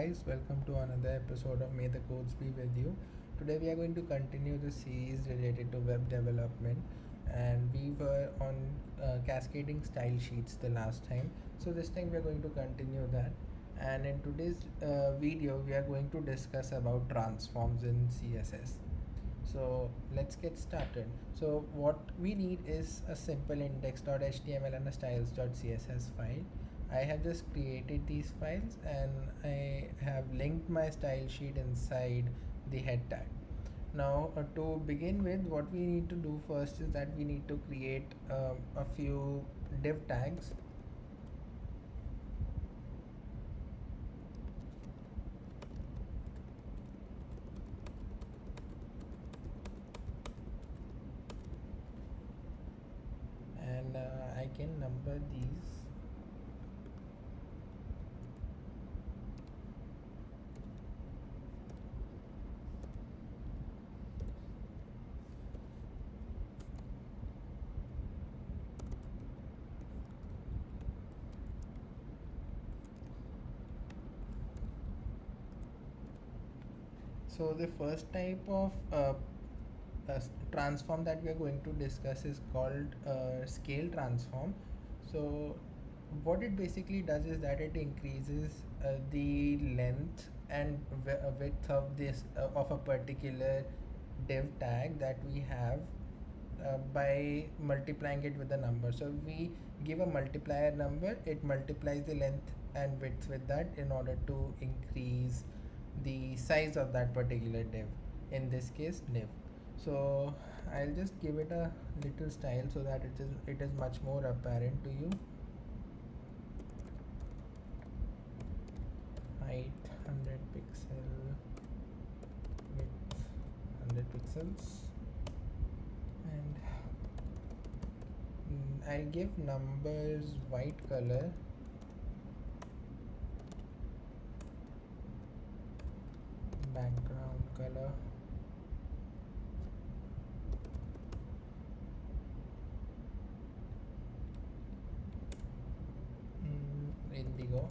guys, welcome to another episode of May the Codes Be With You. Today we are going to continue the series related to web development, and we were on cascading style sheets the last time. So this time we are going to continue that. And in today's video, we are going to discuss about transforms in CSS. So let's get started. So what we need is a simple index.html and a styles.css file. I have just created these files and I have linked my style sheet inside the head tag. Now to begin with, what we need to do first is that we need to create a few div tags. And I can number these. So the first type of transform that we are going to discuss is called scale transform. So what it basically does is that it increases the length and width of this of a particular div tag that we have by multiplying it with the number. So we give a multiplier number, it multiplies the length and width with that in order to increase the size of that particular div, in this case div. So I'll just give it a little style so that it is much more apparent to you. Height 100 pixel, width 100 pixels, and I'll give numbers white color, background color indigo,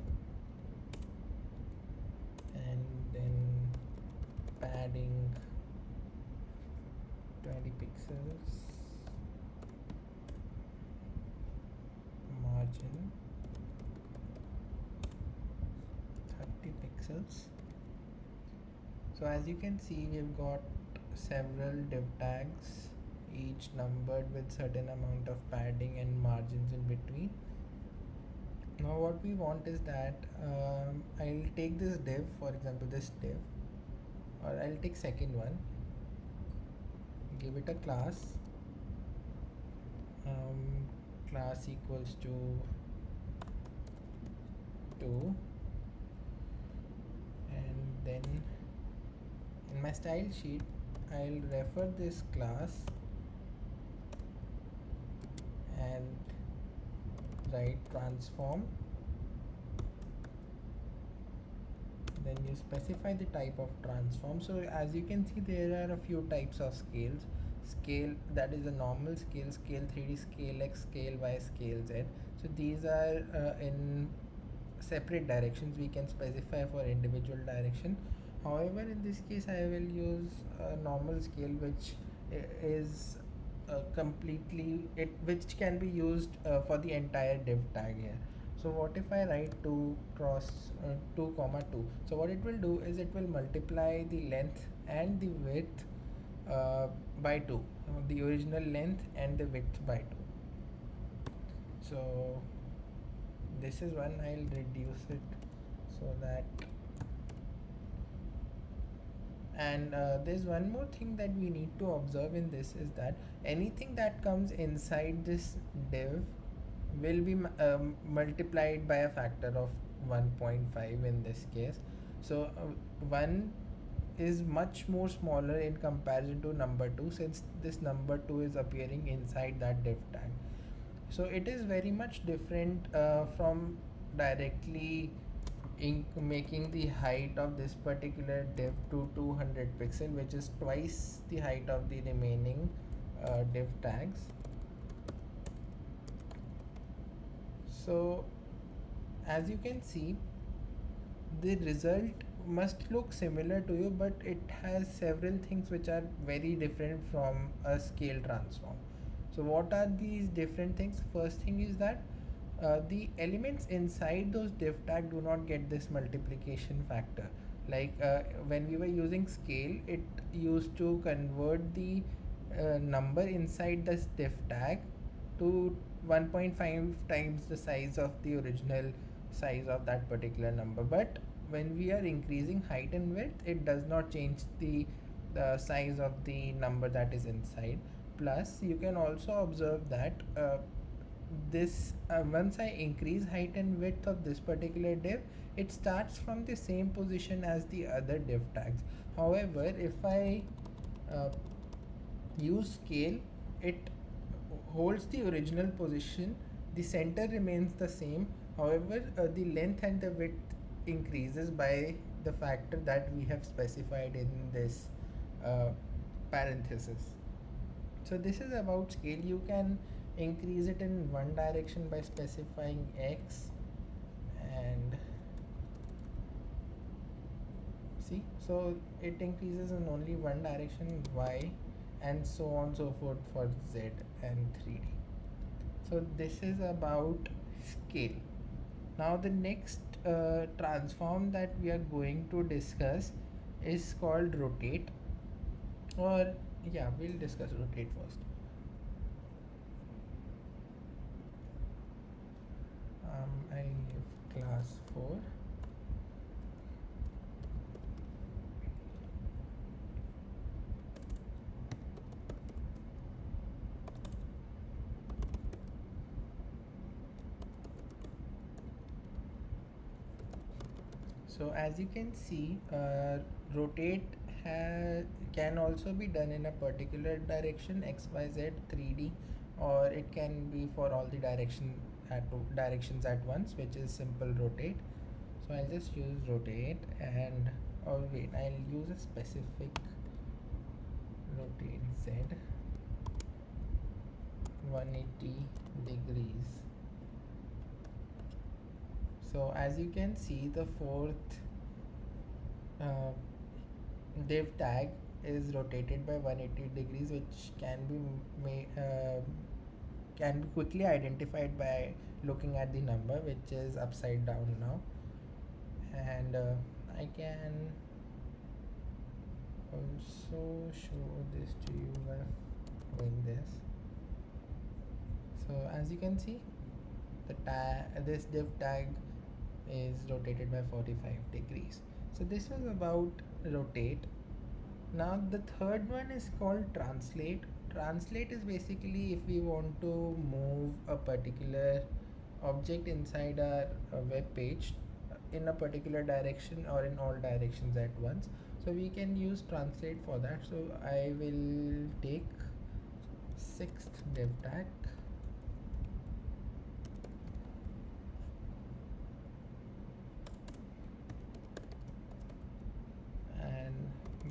and then padding 20 pixels, margin 30 pixels. So as you can see, we've got several div tags, each numbered with certain amount of padding and margins in between. Now what we want is that I'll take this div, for example this div, or I'll take second one, give it a class, class equals to 2, and then in my style sheet I'll refer this class and write transform, then you specify the type of transform. So as you can see, there are a few types of scales. Scale, that is a normal scale, scale 3D, scale X, scale Y, scale Z. So these are in separate directions. We can specify for individual direction. However, in this case I will use a normal scale which is completely which can be used for the entire div tag here. So what if I write 2 cross 2 comma 2? So what it will do is it will multiply the length and the width by 2, the original length and the width by 2. So this is one, I'll reduce it so that, and there's one more thing that we need to observe in this is that anything that comes inside this div will be multiplied by a factor of 1.5 in this case. So 1 is much more smaller in comparison to number 2, since this number 2 is appearing inside that div tag. So it is very much different from directly making the height of this particular div to 200 pixel, which is twice the height of the remaining div tags. So as you can see, the result must look similar to you, but it has several things which are very different from a scale transform. So what are these different things? First thing is that the elements inside those div tag do not get this multiplication factor. Like when we were using scale, it used to convert the number inside this div tag to 1.5 times the size of the original size of that particular number. But when we are increasing height and width, it does not change the size of the number that is inside. Plus you can also observe that this once I increase height and width of this particular div, it starts from the same position as the other div tags. However, if I uh, use scale, it holds the original position, the center remains the same. However, the length and the width increases by the factor that we have specified in this uh, parenthesis. So this is about scale. You can increase it in one direction by specifying x, and see, so it increases in only one direction, y, and so on so forth for z and 3D. So this is about scale. Now the next transform that we are going to discuss is called rotate, or yeah, we'll discuss rotate first. I'll give class 4. So as you can see, rotate can also be done in a particular direction, x, y, z, 3D, or it can be for all the directions at once, which is simple rotate. So I'll just use rotate, and oh wait, I'll use a specific rotate z 180 degrees. So as you can see, the fourth uh, div tag is rotated by 180 degrees, which can be quickly identified by looking at the number, which is upside down now. And I can also show this to you by doing this. So as you can see, this div tag is rotated by 45 degrees. So this was about rotate. Now the third one is called translate. Translate is basically if we want to move a particular object inside our web page in a particular direction or in all directions at once. So we can use translate for that. So I will take sixth div tag,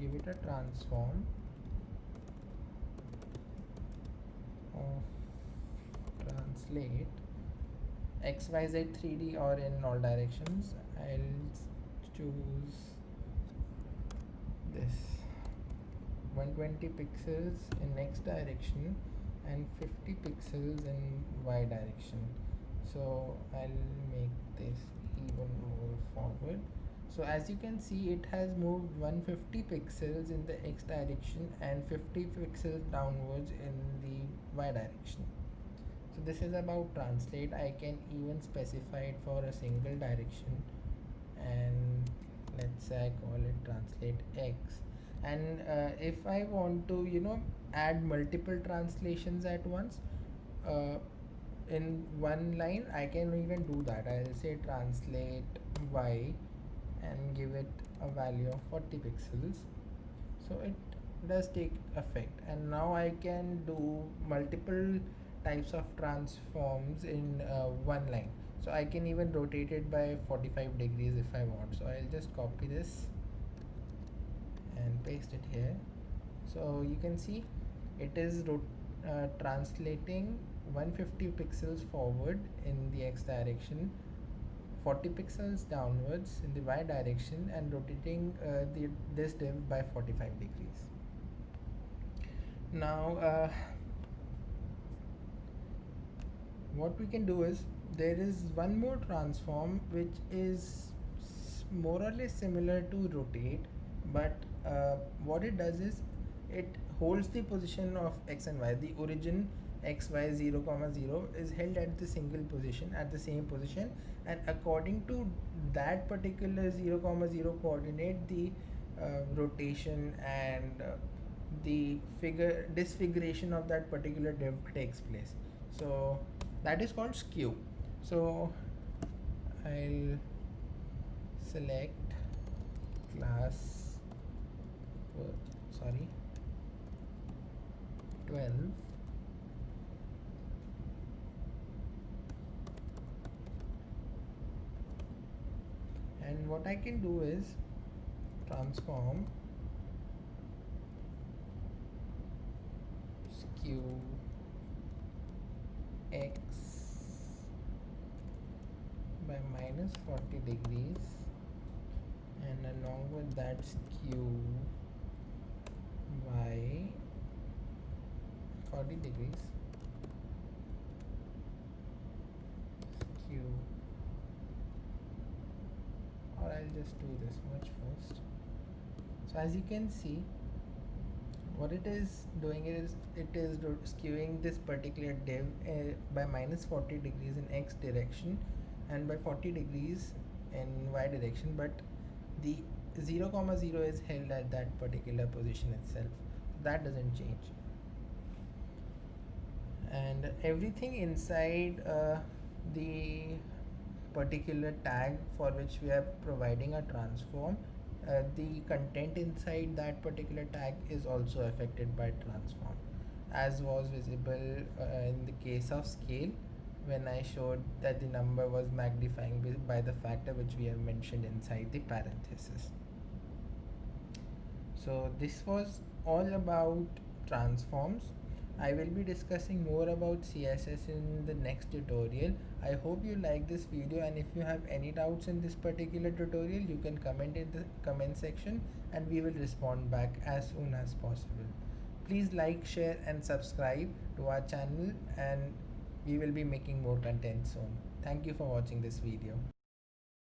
give it a transform of translate xyz 3D or in all directions. I'll choose this 120 pixels in x direction and 50 pixels in y direction. So I'll make this even more forward. So as you can see, it has moved 150 pixels in the x direction and 50 pixels downwards in the y direction. So this is about translate. I can even specify it for a single direction, and let's say I call it translate x. And if I want to add multiple translations at once in one line, I can even do that. I'll say translate y and give it a value of 40 pixels. So it does take effect, and now I can do multiple types of transforms in one line. So I can even rotate it by 45 degrees if I want. So I'll just copy this and paste it here. So you can see it is translating 150 pixels forward in the x direction 40 pixels downwards in the y direction and rotating this div by 45 degrees. Now what we can do is, there is one more transform which is more or less similar to rotate, but what it does is it holds the position of x and y. The origin x y 0 comma 0 is held at the single position, at the same position, and according to that particular 0 comma 0 coordinate, the rotation and the figure disfiguration of that particular div takes place. So that is called skew. So I'll select class, sorry, 12, and what I can do is transform skew x by minus 40 degrees, and along with that skew y 40 degrees, skew, or I'll just do this much first. So as you can see, what it is doing is it is skewing this particular div by minus 40 degrees in x direction and by 40 degrees in y direction, but the 0 comma 0 is held at that particular position itself. That doesn't change, and everything inside the particular tag for which we are providing a transform, the content inside that particular tag is also affected by transform, as was visible in the case of scale when I showed that the number was magnifying by the factor which we have mentioned inside the parenthesis. So this was all about transforms. I will be discussing more about CSS in the next tutorial. I hope you like this video, and if you have any doubts in this particular tutorial, you can comment in the comment section and we will respond back as soon as possible. Please like, share and subscribe to our channel, and we will be making more content soon. Thank you for watching this video.